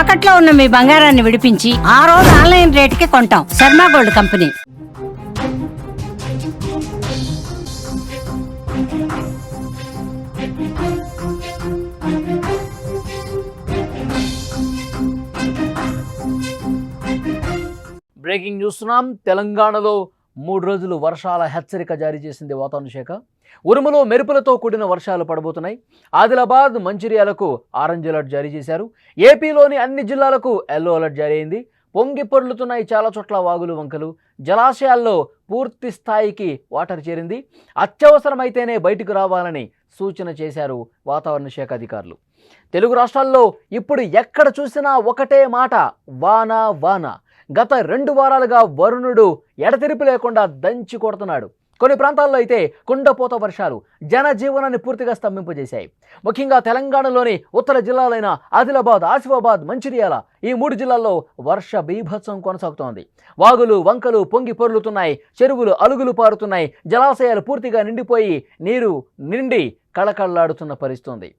తాకట్లో ఉన్న మీ బంగారాన్ని విడిపించి ఆ రోజు ఆన్లైన్ రేటుకి కొంటాం. Sharma gold company. బ్రేకింగ్ చూస్తున్నాం. తెలంగాణలో 3 రోజులు వర్షాల హెచ్చరిక జారీ చేసింది వాతావరణ శాఖ. ఉరుములు మెరుపులతో కూడిన వర్షాలు పడబోతున్నాయి. ఆదిలాబాద్, మంచిర్యాలకు ఆరెంజ్ అలర్ట్ జారీ చేశారు. ఏపీలోని అన్ని జిల్లాలకు ఎల్లో అలర్ట్ జారీ అయింది. పొంగి పొర్లుతున్నాయి చాలా చోట్ల వాగులు, వంకలు. జలాశయాల్లో పూర్తి స్థాయికి వాటర్ చేరింది. అత్యవసరమైతేనే బయటకు రావాలని సూచన చేశారు వాతావరణ శాఖ అధికారులు. తెలుగు రాష్ట్రాల్లో ఇప్పుడు ఎక్కడ చూసినా ఒకటే మాట, వాన వాన. గత 2 వారాలుగా వరుణుడు ఎడతెరిపి లేకుండా దంచి కొడుతున్నాడు. కొన్ని ప్రాంతాల్లో అయితే కుండపోత వర్షాలు జనజీవనాన్ని పూర్తిగా స్తంభింపజేశాయి. ముఖ్యంగా తెలంగాణలోని ఉత్తర జిల్లాలైన ఆదిలాబాద్, ఆసిఫాబాద్, మంచిర్యాల ఈ 3 జిల్లాల్లో వర్ష బీభత్సం కొనసాగుతోంది. వాగులు, వంకలు పొంగి పొర్లుతున్నాయి. చెరువులు అలుగులు పారుతున్నాయి. జలాశయాలు పూర్తిగా నిండిపోయి నీరు నిండి కళకళలాడుతున్న పరిస్థితి.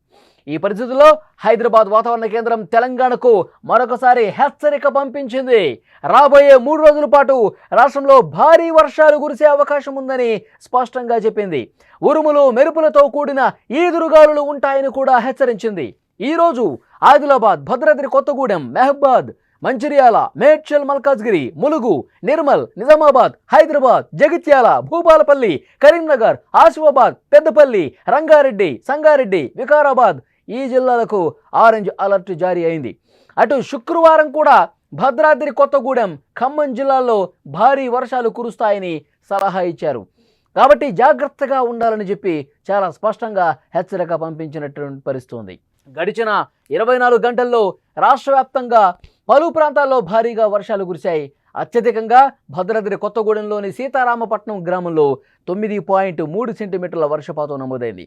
ఈ పరిస్థితుల్లో హైదరాబాద్ వాతావరణ కేంద్రం తెలంగాణకు మరొకసారి హెచ్చరిక పంపించింది. రాబోయే 3 రోజుల పాటు రాష్ట్రంలో భారీ వర్షాలు కురిసే అవకాశం ఉందని స్పష్టంగా చెప్పింది. ఉరుములు మెరుపులతో కూడిన ఈదురుగాలులు ఉంటాయని కూడా హెచ్చరించింది. ఈరోజు ఆదిలాబాద్, భద్రాద్రి కొత్తగూడెం, మహబాద్, మంచిర్యాల, మేడ్చల్, మల్కాజ్గిరి, ములుగు, నిర్మల్, నిజామాబాద్, హైదరాబాద్, జగిత్యాల, భూపాలపల్లి, కరీంనగర్, ఆసిఫాబాద్, పెద్దపల్లి, రంగారెడ్డి, సంగారెడ్డి, వికారాబాద్ ఈ జిల్లాలకు ఆరెంజ్ అలర్ట్ జారీ అయింది. అటు శుక్రవారం కూడా భద్రాద్రి కొత్తగూడెం, ఖమ్మం జిల్లాల్లో భారీ వర్షాలు కురుస్తాయని సలహా ఇచ్చారు. కాబట్టి జాగ్రత్తగా ఉండాలని చెప్పి చాలా స్పష్టంగా హెచ్చరిక పంపించినటువంటి పరిస్థితి. గడిచిన 24 గంటల్లో రాష్ట్ర వ్యాప్తంగా పలు ప్రాంతాల్లో భారీగా వర్షాలు కురిశాయి. అత్యధికంగా భద్రాద్రి కొత్తగూడెంలోని సీతారామపట్నం గ్రామంలో 9.3 సెంటీమీటర్ల వర్షపాతం నమోదైంది.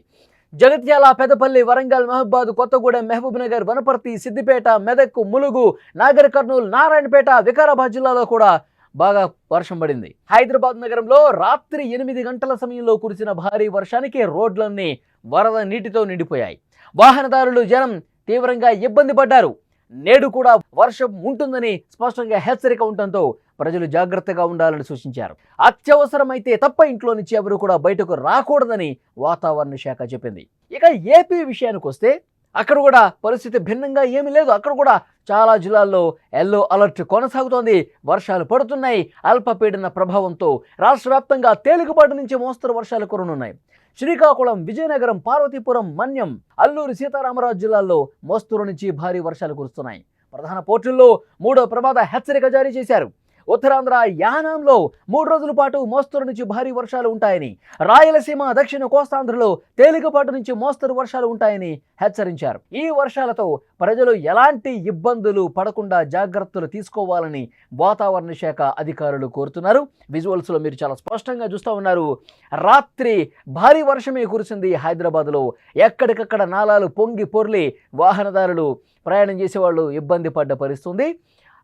జగిత్యాల, పెద్దపల్లి, వరంగల్, మహబాద్, కొత్తగూడెం, మహబూబ్నగర్, వనపర్తి, సిద్దిపేట, మెదక్, ములుగు, నాగర్ కర్నూలు, నారాయణపేట, వికారాబాద్ జిల్లాలో కూడా బాగా వర్షం పడింది. హైదరాబాద్ నగరంలో రాత్రి 8 గంటల సమయంలో కురిసిన భారీ వర్షానికి రోడ్లన్నీ వరద నీటితో నిండిపోయాయి. వాహనదారులు, జనం తీవ్రంగా ఇబ్బంది పడ్డారు. నేడు కూడా వర్షం ఉంటుందని స్పష్టంగా హెచ్చరిక ఉండటంతో ప్రజలు జాగ్రత్తగా ఉండాలని సూచించారు. అత్యవసరమైతే తప్ప ఇంట్లో నుంచి ఎవరు కూడా బయటకు రాకూడదని వాతావరణ శాఖ చెప్పింది. ఇక ఏపీ విషయానికి వస్తే అక్కడ కూడా పరిస్థితి భిన్నంగా ఏమీ లేదు. అక్కడ కూడా చాలా జిల్లాల్లో ఎల్లో అలర్ట్ కొనసాగుతోంది. వర్షాలు పడుతున్నాయి. అల్పపీడన ప్రభావంతో రాష్ట్ర వ్యాప్తంగా తేలికపాటి నుంచి మోస్తరు వర్షాలు కురనున్నాయి. శ్రీకాకుళం, విజయనగరం, పార్వతీపురం, మన్యం, అల్లూరి సీతారామరాజు జిల్లాల్లో మోస్తరు నుంచి భారీ వర్షాలు కురుస్తున్నాయి. ప్రధాన పోర్టుల్లో 3వ ప్రమాద హెచ్చరిక జారీ చేశారు. ఉత్తరాంధ్ర, యానాంలో 3 రోజుల పాటు మోస్తరు నుంచి భారీ వర్షాలు ఉంటాయని, రాయలసీమ, దక్షిణ కోస్తాంధ్రలో తేలికపాటి నుంచి మోస్తరు వర్షాలు ఉంటాయని హెచ్చరించారు. ఈ వర్షాలతో ప్రజలు ఎలాంటి ఇబ్బందులు పడకుండా జాగ్రత్తలు తీసుకోవాలని వాతావరణ శాఖ అధికారులు కోరుతున్నారు. విజువల్స్లో మీరు చాలా స్పష్టంగా చూస్తూ ఉన్నారు. రాత్రి భారీ వర్షమే కురిసింది హైదరాబాద్లో. ఎక్కడికక్కడ నాలాలు పొంగి పొర్లి వాహనదారులు, ప్రయాణం చేసేవాళ్ళు ఇబ్బంది పడ్డ పరిస్థితి.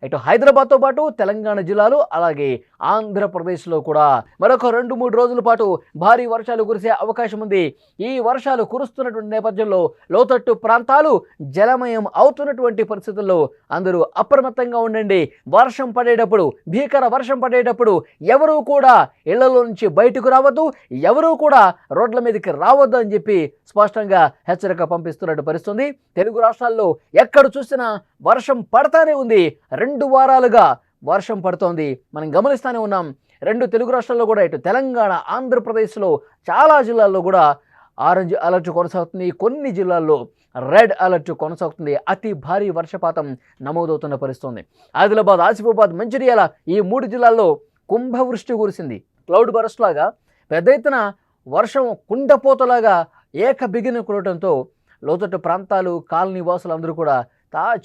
ఇటు హైదరాబాద్తో పాటు తెలంగాణ జిల్లాలు, అలాగే ఆంధ్రప్రదేశ్లో కూడా మరొక 2-3 రోజుల పాటు భారీ వర్షాలు కురిసే అవకాశం ఉంది. ఈ వర్షాలు కురుస్తున్నటువంటి నేపథ్యంలో లోతట్టు ప్రాంతాలు జలమయం అవుతున్నటువంటి పరిస్థితుల్లో అందరూ అప్రమత్తంగా ఉండండి. వర్షం పడేటప్పుడు, భీకర వర్షం పడేటప్పుడు ఎవరూ కూడా ఇళ్లలో నుంచి బయటకు రావద్దు, ఎవరూ కూడా రోడ్ల మీదకి రావద్దు అని చెప్పి స్పష్టంగా హెచ్చరిక పంపిస్తున్నట్టు పరిస్థితుంది. తెలుగు రాష్ట్రాల్లో ఎక్కడ చూసినా వర్షం పడతానే ఉంది. 2 వారాలుగా వర్షం పడుతోంది. మనం గమనిస్తూనే ఉన్నాం. 2 తెలుగు రాష్ట్రాల్లో కూడా, ఇటు తెలంగాణ, ఆంధ్రప్రదేశ్లో చాలా జిల్లాల్లో కూడా ఆరెంజ్ అలర్ట్ కొనసాగుతుంది. కొన్ని జిల్లాల్లో రెడ్ అలర్ట్ కొనసాగుతుంది. అతి భారీ వర్షపాతం నమోదవుతున్న పరిస్థితుంది. ఆదిలాబాద్, ఆసిఫాబాద్, మంచిర్యాల ఈ 3 జిల్లాల్లో కుంభవృష్టి కురిసింది. క్లౌడ్ బరస్ట్ లాగా పెద్ద ఎత్తున వర్షం కుండపోతలాగా బిగిన కురవడంతో లోతట్టు ప్రాంతాలు, కాలనీ వాసులు అందరూ కూడా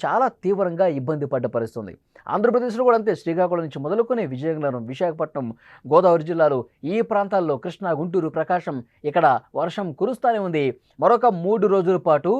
చాలా తీవ్రంగా ఇబ్బంది పడ్డ పరిస్థితుంది. ఆంధ్రప్రదేశ్లో కూడా అంతే. శ్రీకాకుళం నుంచి మొదలుకొని విజయనగరం, విశాఖపట్నం, గోదావరి జిల్లాలు ఈ ప్రాంతాల్లో, కృష్ణా, గుంటూరు, ప్రకాశం ఇక్కడ వర్షం కురుస్తూనే ఉంది. మరొక 3 రోజుల పాటు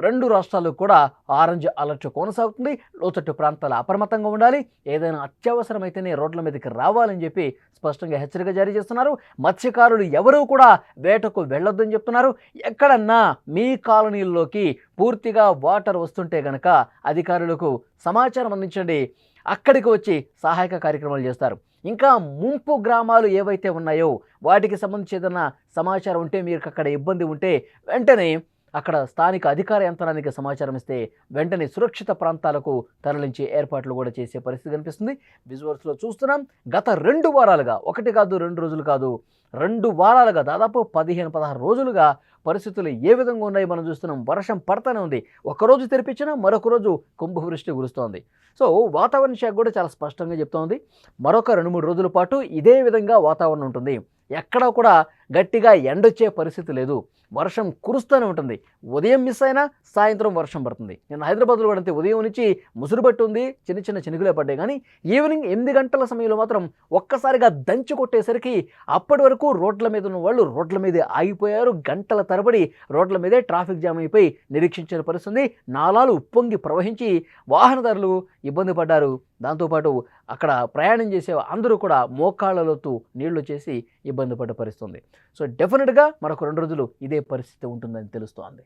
రెండు రాష్ట్రాలకు కూడా ఆరెంజ్ అలర్ట్ కొనసాగుతుంది. లోతట్టు ప్రాంతాలు అప్రమత్తంగా ఉండాలి. ఏదైనా అత్యవసరమైతేనే రోడ్ల మీదకి రావాలని చెప్పి స్పష్టంగా హెచ్చరిక జారీ చేస్తున్నారు. మత్స్యకారులు ఎవరూ కూడా వేటకు వెళ్ళొద్దని చెప్తున్నారు. ఎక్కడన్నా మీ కాలనీల్లోకి పూర్తిగా వాటర్ వస్తుంటే గనక అధికారులకు సమాచారం అందించండి. అక్కడికి వచ్చి సహాయక కార్యక్రమాలు చేస్తారు. ఇంకా ముంపు గ్రామాలు ఏవైతే ఉన్నాయో వాటికి సంబంధించి ఏదైనా సమాచారం ఉంటే, మీకు అక్కడ ఇబ్బంది ఉంటే వెంటనే అక్కడ స్థానిక అధికార యంత్రానికి సమాచారం ఇస్తే వెంటనే సురక్షిత ప్రాంతాలకు తరలించే ఏర్పాట్లు కూడా చేసే పరిస్థితి కనిపిస్తుంది. విజువల్స్లో చూస్తున్నాం. గత 2 వారాలుగా, ఒకటి కాదు 2 రోజులు కాదు, 2 వారాలుగా దాదాపు 15-16 రోజులుగా పరిస్థితులు ఏ విధంగా ఉన్నాయో మనం చూస్తున్నాం. వర్షం పడతానే ఉంది. ఒకరోజు తెరిపించినా మరొక రోజు కుంభవృష్టి కురుస్తోంది. సో వాతావరణ శాఖ కూడా చాలా స్పష్టంగా చెప్తోంది, మరొక 2-3 రోజుల పాటు ఇదే విధంగా వాతావరణం ఉంటుంది. ఎక్కడా కూడా గట్టిగా ఎండొచ్చే పరిస్థితి లేదు. వర్షం కురుస్తూనే ఉంటుంది. ఉదయం మిస్ అయినా సాయంత్రం వర్షం పడుతుంది. నేను హైదరాబాద్లో కూడా అంతే, ఉదయం నుంచి ముసురుబట్టి ఉంది, చిన్న చిన్న చినుకులే పడ్డాయి. కానీ ఈవినింగ్ 8 గంటల సమయంలో మాత్రం ఒక్కసారిగా దంచి కొట్టేసరికి అప్పటి వరకు రోడ్ల మీద ఉన్న వాళ్ళు రోడ్ల మీదే ఆగిపోయారు. గంటల తరబడి రోడ్ల మీదే ట్రాఫిక్ జామ్ అయిపోయి నిరీక్షించిన పరిస్థితి. నాలాలు ఉప్పొంగి ప్రవహించి వాహనదారులు ఇబ్బంది పడ్డారు. దాంతోపాటు అక్కడ ప్రయాణం చేసే అందరూ కూడా మోకాళ్ళలోతు నీళ్లు చేసి ఇబ్బంది పడ్డ పరిస్థితుంది. సో డెఫినెట్గా మరొక 2 రోజులు ఇదే పరిస్థితి ఉంటుందని తెలుస్తోంది.